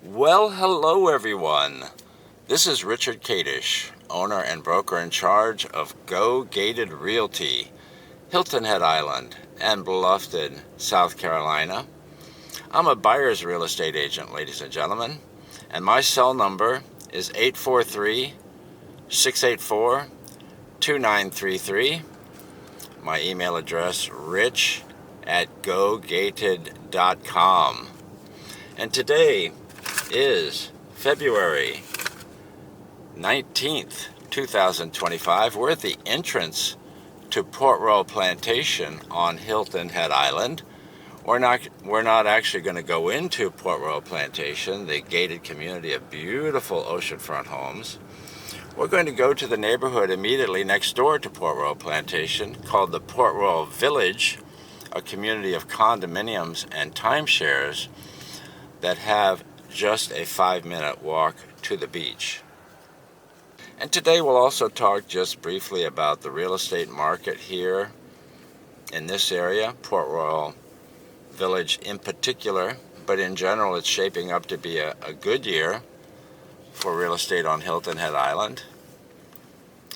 Well, hello everyone. This is Richard Kadish, owner and broker in charge of Go Gated Realty, Hilton Head Island, and Bluffton, South Carolina. I'm a buyer's real estate agent, ladies and gentlemen, and my cell number is 843-684-2933. My email address, rich@gogated.com. And today is February 19th, 2025. We're at the entrance to Port Royal Plantation on Hilton Head Island. We're not actually going to go into Port Royal Plantation, the gated community of beautiful oceanfront homes. We're going to go to the neighborhood immediately next door to Port Royal Plantation called the Port Royal Village, a community of condominiums and timeshares that have just a 5-minute walk to the beach. And today we'll also talk just briefly about the real estate market here in this area, Port Royal Village in particular, but in general it's shaping up to be a good year for real estate on Hilton Head Island.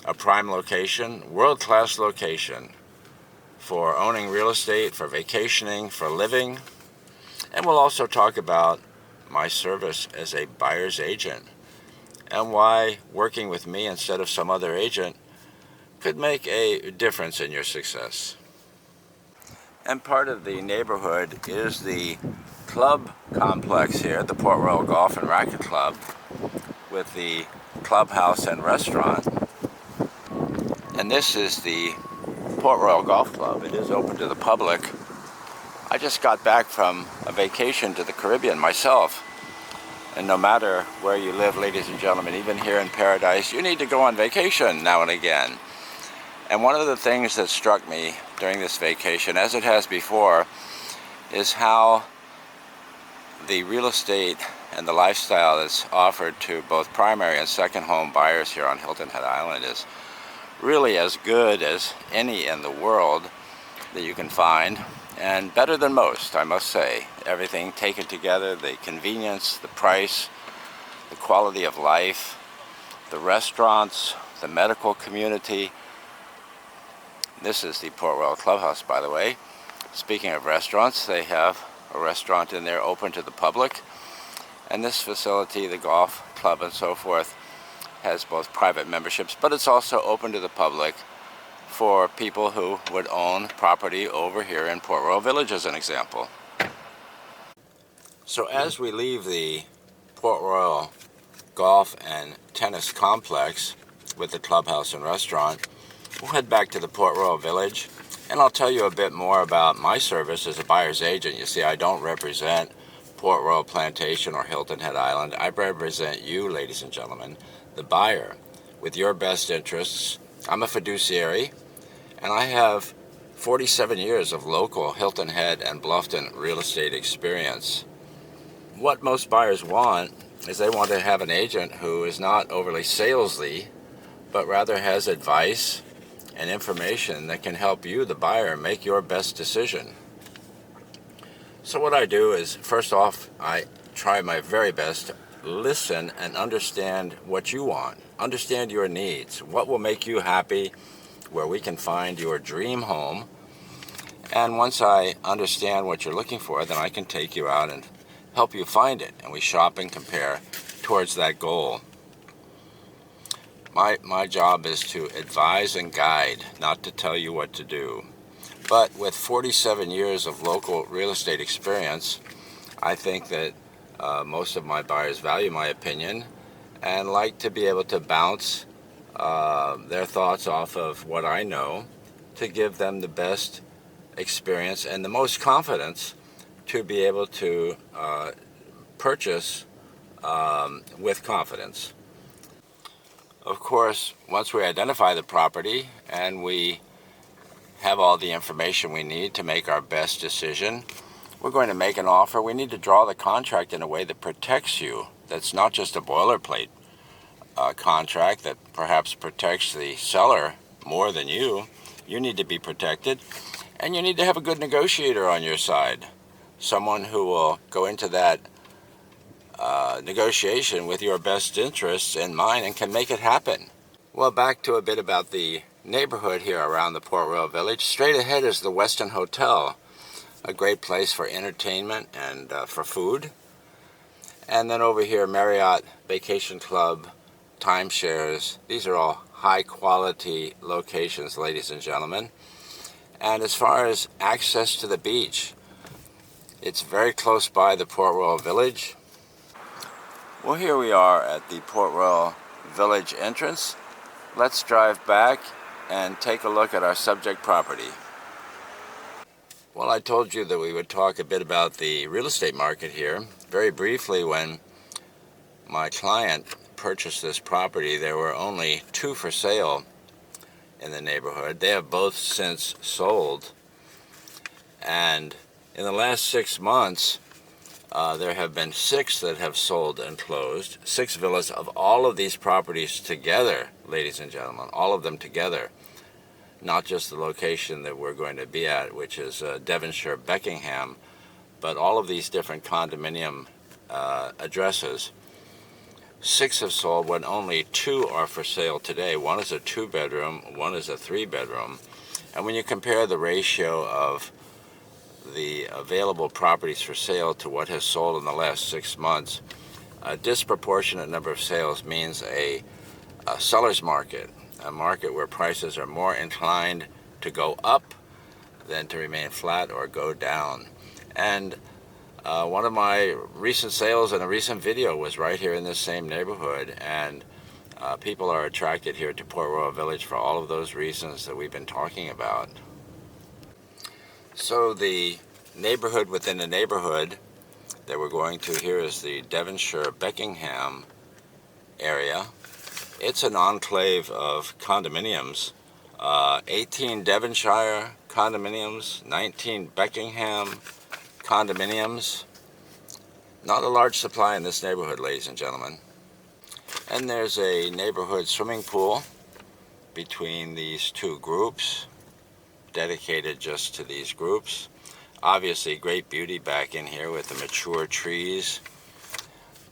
A prime location, world-class location for owning real estate, for vacationing, for living. And we'll also talk about my service as a buyer's agent and why working with me instead of some other agent could make a difference in your success. And part of the neighborhood is the club complex here, the Port Royal Golf and Racquet Club, with the clubhouse and restaurant. And this is the Port Royal Golf Club. It is open to the public. I just got back from a vacation to the Caribbean myself. And no matter where you live, ladies and gentlemen, even here in paradise, you need to go on vacation now and again. And one of the things that struck me during this vacation, as it has before, is how the real estate and the lifestyle that's offered to both primary and second home buyers here on Hilton Head Island is really as good as any in the world that you can find. And better than most, I must say. Everything taken together, the convenience, the price, the quality of life, the restaurants, the medical community. This is the Port Royal Clubhouse, by the way. Speaking of restaurants, they have a restaurant in there open to the public. And this facility, the golf club and so forth, has both private memberships, but it's also open to the public for people who would own property over here in Port Royal Village, as an example. So as we leave the Port Royal Golf and Tennis Complex with the clubhouse and restaurant, we'll head back to the Port Royal Village, and I'll tell you a bit more about my service as a buyer's agent. You see, I don't represent Port Royal Plantation or Hilton Head Island. I represent you, ladies and gentlemen, the buyer, with your best interests. I'm a fiduciary, and I have 47 years of local Hilton Head and Bluffton real estate experience. What most buyers want is they want to have an agent who is not overly salesy, but rather has advice and information that can help you, the buyer, make your best decision. So what I do is, first off, I try my very best to listen and understand what you want, understand your needs, what will make you happy, where we can find your dream home. And once I understand what you're looking for, then I can take you out and help you find it, and we shop and compare towards that goal. My job is to advise and guide, not to tell you what to do. But with 47 years of local real estate experience, I think that most of my buyers value my opinion and like to be able to bounce their thoughts off of what I know to give them the best experience and the most confidence to be able to purchase with confidence. Of course, once we identify the property and we have all the information we need to make our best decision, we're going to make an offer. We need to draw the contract in a way that protects you. That's not just a boilerplate contract that perhaps protects the seller more than you. You need to be protected, and you need to have a good negotiator on your side, someone who will go into that negotiation with your best interests in mind and can make it happen. Well, back to a bit about the neighborhood here around the Port Royal Village. Straight ahead is the Westin Hotel, a great place for entertainment and for food. And then over here, Marriott Vacation Club, timeshares. These are all high quality locations, ladies and gentlemen. And as far as access to the beach, it's very close by the Port Royal Village. Well, here we are at the Port Royal Village entrance. Let's drive back and take a look at our subject property. Well, I told you that we would talk a bit about the real estate market here. Very briefly, when my client purchased this property, there were only 2 for sale in the neighborhood. They have both since sold. And in the last 6 months, there have been 6 that have sold and closed. 6 villas of all of these properties together, ladies and gentlemen, all of them together. Not just the location that we're going to be at, which is Devonshire-Beckingham, but all of these different condominium addresses. 6 have sold when only 2 are for sale today. 1 is a 2-bedroom, 1 is a 3-bedroom. And when you compare the ratio of the available properties for sale to what has sold in the last 6 months, a disproportionate number of sales means a seller's market, a market where prices are more inclined to go up than to remain flat or go down. And one of my recent sales in a recent video was right here in this same neighborhood, and people are attracted here to Port Royal Village for all of those reasons that we've been talking about. So the neighborhood within the neighborhood that we're going to here is the Devonshire-Beckingham area. It's an enclave of condominiums. 18 Devonshire condominiums, 19 Beckingham condominiums. Not a large supply in this neighborhood, ladies and gentlemen. And there's a neighborhood swimming pool between these 2 groups, dedicated just to these groups. Obviously great beauty back in here with the mature trees.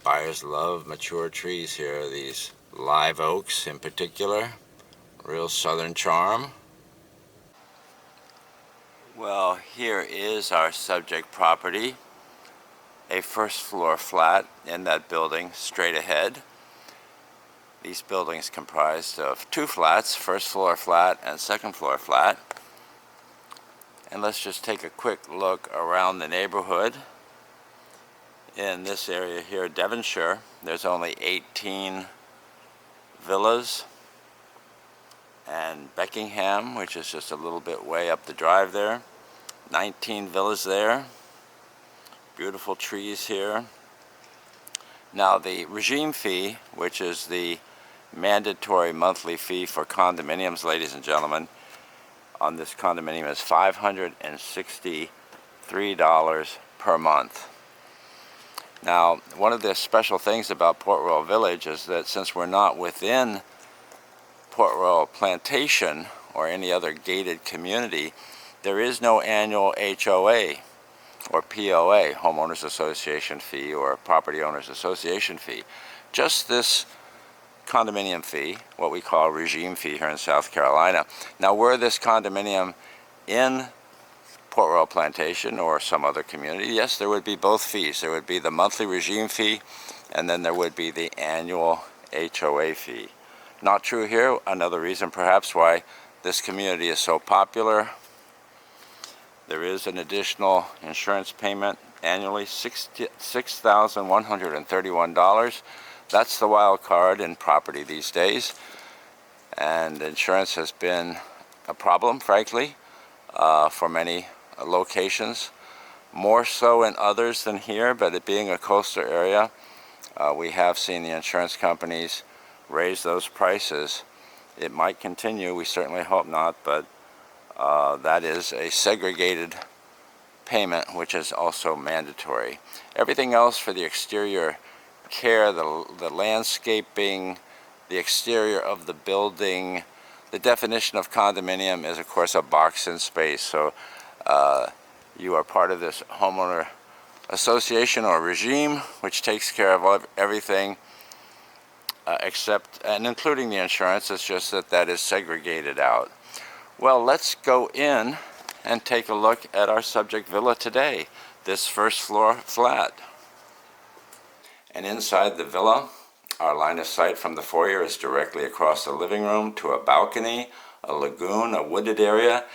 Buyers love mature trees here, these live oaks in particular. Real southern charm. Well, here is our subject property. A first floor flat in that building straight ahead. These buildings comprised of 2 flats, first floor flat and second floor flat. And let's just take a quick look around the neighborhood. In this area here, Devonshire, there's only 18 villas. And Beckingham, which is just a little bit way up the drive there, 19 villas there. Beautiful trees here. Now the regime fee, which is the mandatory monthly fee for condominiums, ladies and gentlemen, on this condominium is $563 per month. Now, one of the special things about Port Royal Village is that since we're not within Port Royal Plantation or any other gated community, there is no annual HOA or POA, Homeowners Association fee, or Property Owners Association fee. Just this condominium fee, what we call regime fee here in South Carolina. Now, were this condominium in Port Royal Plantation or some other community, yes, there would be both fees. There would be the monthly regime fee, and then there would be the annual HOA fee. Not true here. Another reason perhaps why this community is so popular. There is an additional insurance payment annually, $6,131. That's the wild card in property these days. And insurance has been a problem, frankly, for many locations. More so in others than here, but it being a coastal area, we have seen the insurance companies raise those prices. It might continue, we certainly hope not, but that is a segregated payment, which is also mandatory. Everything else for the exterior care, the landscaping, the exterior of the building, the definition of condominium is of course a box in space. So you are part of this homeowner association or regime, which takes care of everything except and including the insurance. It's just that is segregated out. Well, let's go in and take a look at our subject villa today, this first floor flat. And inside the villa, our line of sight from the foyer is directly across the living room to a balcony, a lagoon, a wooded area,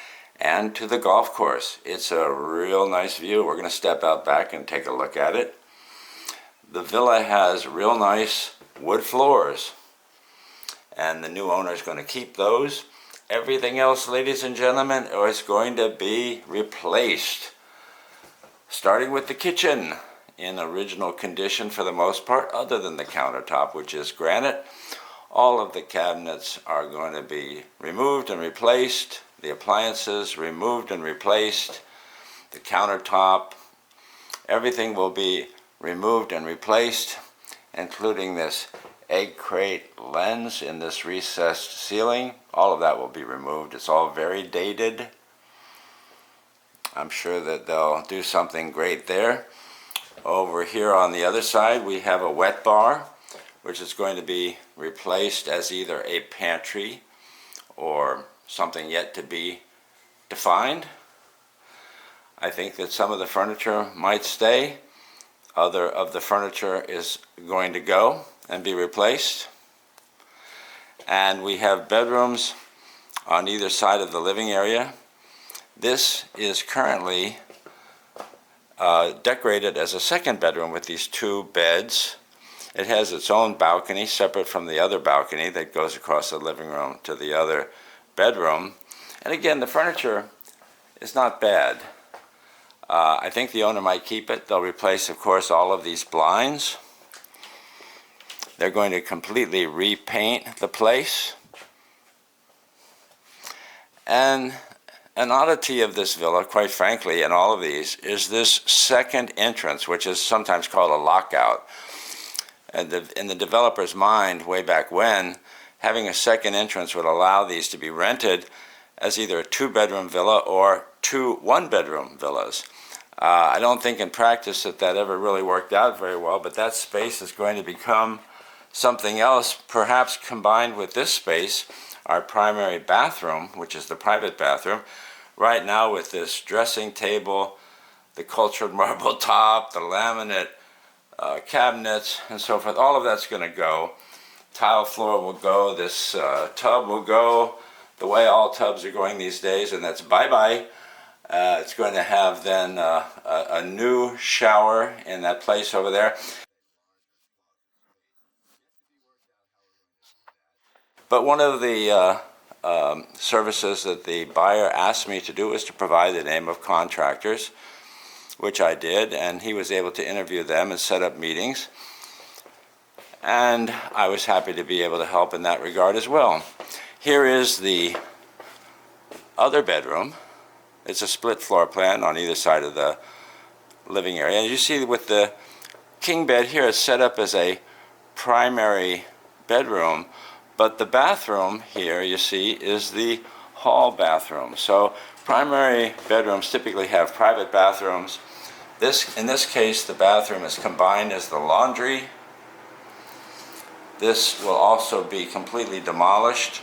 and to the golf course. It's a real nice view. We're going to step out back and take a look at it. The villa has real nice wood floors, and the new owner is going to keep those. Everything else, ladies and gentlemen, is going to be replaced, starting with the kitchen in original condition for the most part, other than the countertop, which is granite. All of the cabinets are going to be removed and replaced, the appliances removed and replaced, the countertop, everything will be removed and replaced, including this egg crate lens in this recessed ceiling. All of that will be removed. It's all very dated. I'm sure that they'll do something great there. Over here on the other side, we have a wet bar, which is going to be replaced as either a pantry or something yet to be defined. I think that some of the furniture might stay. Other of the furniture is going to go and be replaced. And we have bedrooms on either side of the living area. This is currently decorated as a second bedroom with these two beds. It has its own balcony separate from the other balcony that goes across the living room to the other bedroom. And again, the furniture is not bad. I think the owner might keep it. They'll replace, of course, all of these blinds. They're going to completely repaint the place. And an oddity of this villa, quite frankly, and all of these, is this second entrance, which is sometimes called a lockout. And in the developer's mind, way back when, having a second entrance would allow these to be rented as either a two-bedroom villa or two one-bedroom villas. I don't think in practice that ever really worked out very well, but that space is going to become something else, perhaps combined with this space, our primary bathroom, which is the private bathroom. Right now, with this dressing table, the cultured marble top, the laminate cabinets, and so forth, all of that's going to go. Tile floor will go, this tub will go, the way all tubs are going these days, and that's bye-bye. It's going to have then a new shower in that place over there. But one of the services that the buyer asked me to do was to provide the name of contractors, which I did, and he was able to interview them and set up meetings. And I was happy to be able to help in that regard as well. Here is the other bedroom. It's a split floor plan on either side of the living area. And you see with the king bed here, it's set up as a primary bedroom, but the bathroom here, you see, is the hall bathroom. So primary bedrooms typically have private bathrooms. In this case, the bathroom is combined as the laundry. This will also be completely demolished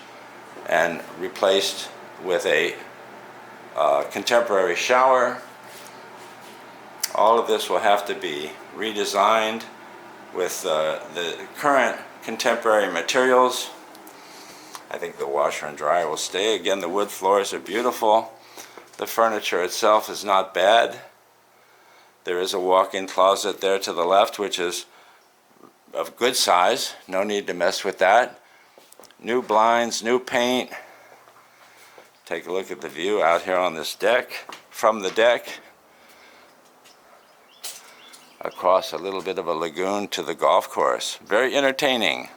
and replaced with a contemporary shower. All of this will have to be redesigned with the current contemporary materials. I think the washer and dryer will stay. Again, the wood floors are beautiful. The furniture itself is not bad. There is a walk-in closet there to the left, which is of good size. No need to mess with that. New blinds, new paint. Take a look at the view out here on this deck. From the deck, across a little bit of a lagoon to the golf course. Very entertaining,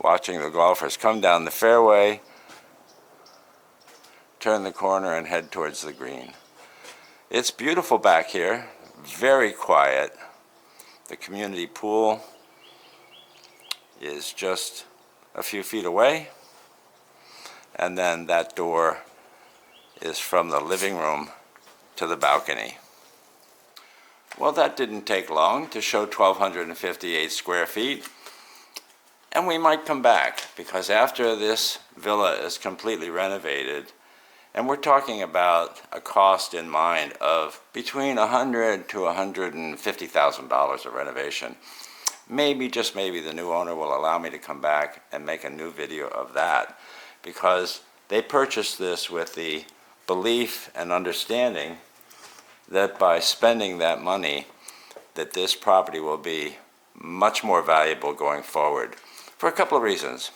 watching the golfers come down the fairway, turn the corner, and head towards the green. It's beautiful back here, very quiet. The community pool is just a few feet away, and then that door is from the living room to the balcony. Well, that didn't take long to show 1,258 square feet. And we might come back, because after this villa is completely renovated, and we're talking about a cost in mind of between $100,000 to $150,000 of renovation. Maybe, just maybe, the new owner will allow me to come back and make a new video of that, because they purchased this with the belief and understanding that by spending that money, that this property will be much more valuable going forward, for a couple of reasons.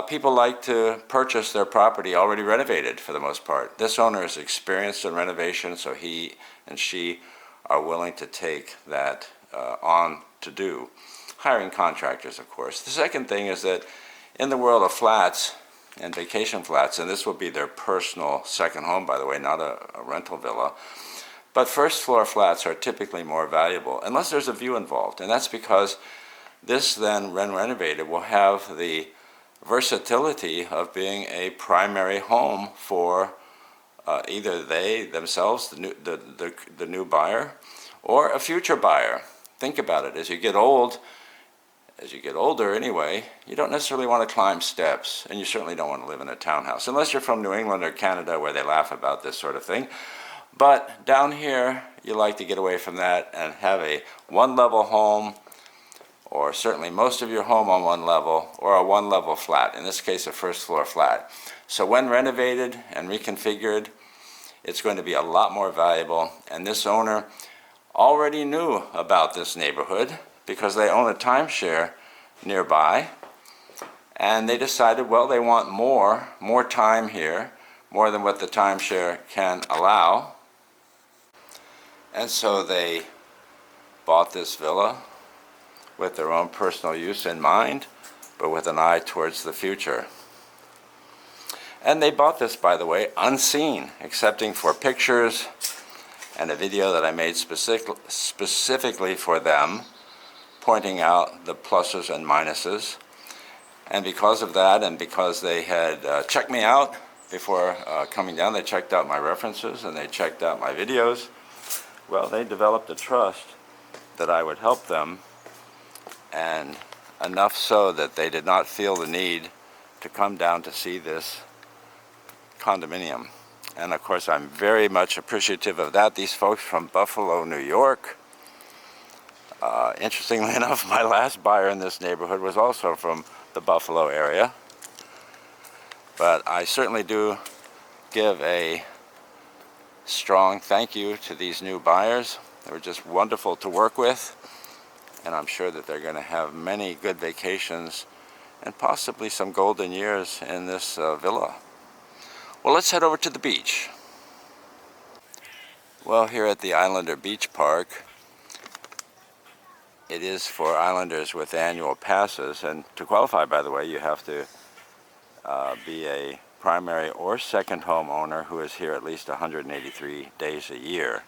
People like to purchase their property already renovated for the most part. This owner is experienced in renovation, so he and she are willing to take that on to do. Hiring contractors, of course. The second thing is that in the world of flats and vacation flats, and this will be their personal second home, by the way, not a rental villa, but first floor flats are typically more valuable unless there's a view involved. And that's because this then, when renovated, will have the versatility of being a primary home for either they themselves, the new buyer, or a future buyer. Think about it. As you get older anyway, you don't necessarily want to climb steps, and you certainly don't want to live in a townhouse, unless you're from New England or Canada, where they laugh about this sort of thing. But down here, you like to get away from that and have a one-level home, or certainly most of your home on one level, or a one-level flat, in this case a first-floor flat. So when renovated and reconfigured, it's going to be a lot more valuable, and this owner already knew about this neighborhood because they own a timeshare nearby, and they decided, well, they want more time here, more than what the timeshare can allow. And so they bought this villa with their own personal use in mind, but with an eye towards the future. And they bought this, by the way, unseen, excepting for pictures and a video that I made specifically for them, pointing out the pluses and minuses. And because of that, and because they had checked me out before coming down, they checked out my references and they checked out my videos, well, they developed a trust that I would help them, and enough so that they did not feel the need to come down to see this condominium. And of course, I'm very much appreciative of that. These folks from Buffalo, New York. Interestingly enough, my last buyer in this neighborhood was also from the Buffalo area. But I certainly do give a strong thank you to these new buyers. They were just wonderful to work with, and I'm sure that they're going to have many good vacations and possibly some golden years in this villa. Well, let's head over to the beach. Well, here at the Islander Beach Park, it is for islanders with annual passes, and to qualify, by the way, you have to be a primary or second home owner who is here at least 183 days a year.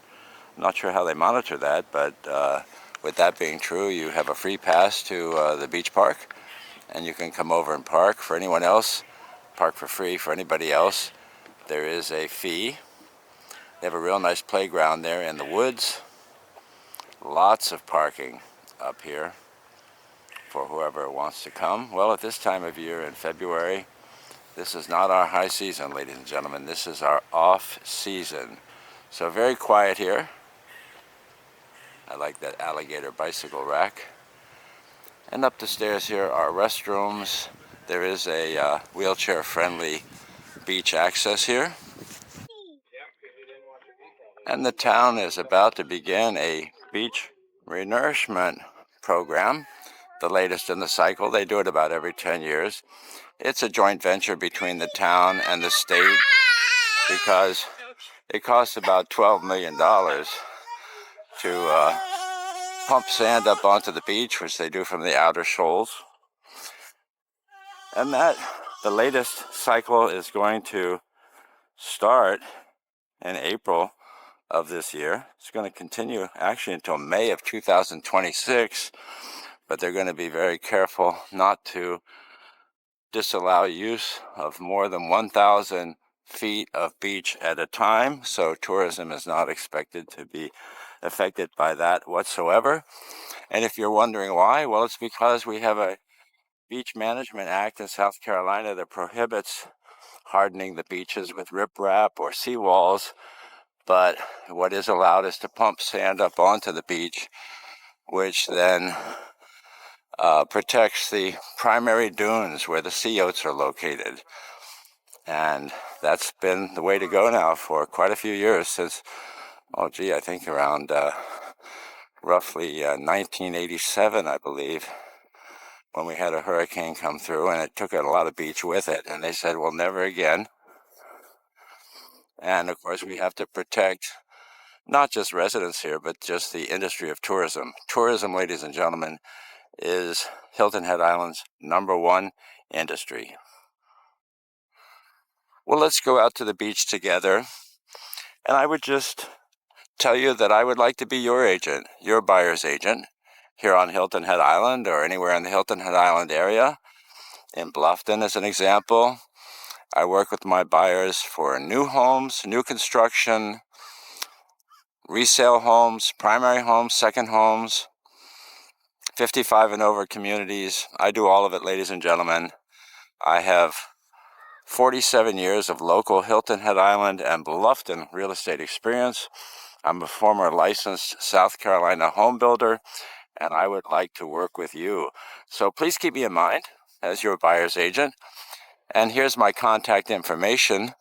I'm not sure how they monitor that, but with that being true, you have a free pass to the beach park, and you can come over and park. For anyone else, park for free. For anybody else, there is a fee. They have a real nice playground there in the woods. Lots of parking up here for whoever wants to come. Well, at this time of year in February, this is not our high season, ladies and gentlemen. This is our off season. So very quiet here. I like that alligator bicycle rack. And up the stairs here are restrooms. There is a wheelchair-friendly beach access here. And the town is about to begin a beach renourishment program, the latest in the cycle. They do it about every 10 years. It's a joint venture between the town and the state because it costs about $12 million to pump sand up onto the beach, which they do from the outer shoals. And that, the latest cycle is going to start in April of this year. It's going to continue actually until May of 2026, but they're going to be very careful not to disallow use of more than 1,000 feet of beach at a time, so tourism is not expected to be affected by that whatsoever. And if you're wondering why, well, it's because we have a Beach Management Act in South Carolina that prohibits hardening the beaches with riprap or seawalls, but what is allowed is to pump sand up onto the beach, which then protects the primary dunes where the sea oats are located. And that's been the way to go now for quite a few years, since, oh gee, I think around roughly 1987, I believe, when we had a hurricane come through, and it took a lot of beach with it. And they said, well, never again. And of course, we have to protect not just residents here, but just the industry of tourism. Tourism, ladies and gentlemen, is Hilton Head Island's #1 industry. Well, let's go out to the beach together. And I would just tell you that I would like to be your agent, your buyer's agent, here on Hilton Head Island or anywhere in the Hilton Head Island area. In Bluffton, as an example, I work with my buyers for new homes, new construction, resale homes, primary homes, second homes, 55 and over communities. I do all of it, ladies and gentlemen. I have 47 years of local Hilton Head Island and Bluffton real estate experience. I'm a former licensed South Carolina home builder, and I would like to work with you. So please keep me in mind as your buyer's agent. And here's my contact information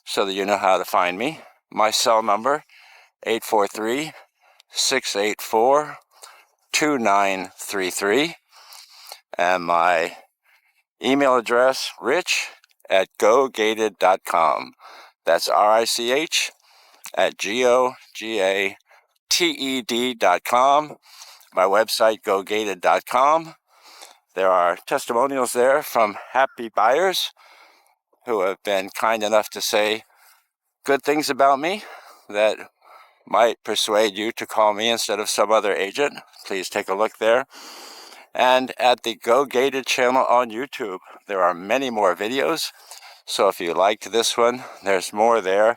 so that you know how to find me. My cell number, 843-684-2933. And my email address, rich@gogated.com. That's RICH@GOGATED.com. My website, gogated.com. There are testimonials there from happy buyers who have been kind enough to say good things about me that might persuade you to call me instead of some other agent. Please take a look there. And at the Go Gated channel on YouTube, there are many more videos. So if you liked this one, there's more there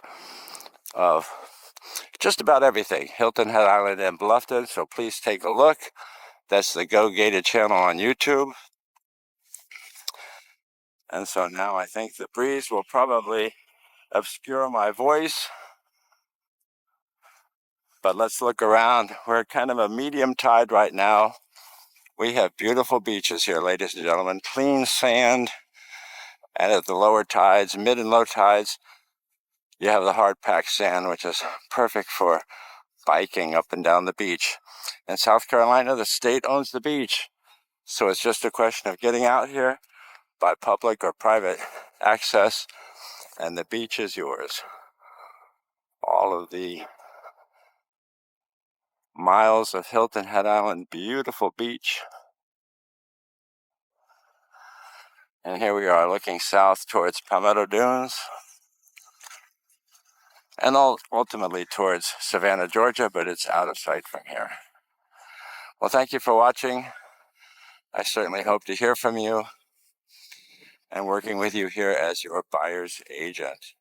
of just about everything, Hilton Head Island and Bluffton. So please take a look. That's the Go Gated channel on YouTube. And so now I think the breeze will probably obscure my voice. But let's look around. We're kind of a medium tide right now. We have beautiful beaches here, ladies and gentlemen. Clean sand. And at the lower tides, mid and low tides, you have the hard packed sand, which is perfect for biking up and down the beach. In South Carolina, the state owns the beach. So it's just a question of getting out here by public or private access, and the beach is yours. All of the miles of Hilton Head Island, beautiful beach. And here we are looking south towards Palmetto Dunes and ultimately towards Savannah, Georgia, but it's out of sight from here. Well, thank you for watching. I certainly hope to hear from you and working with you here as your buyer's agent.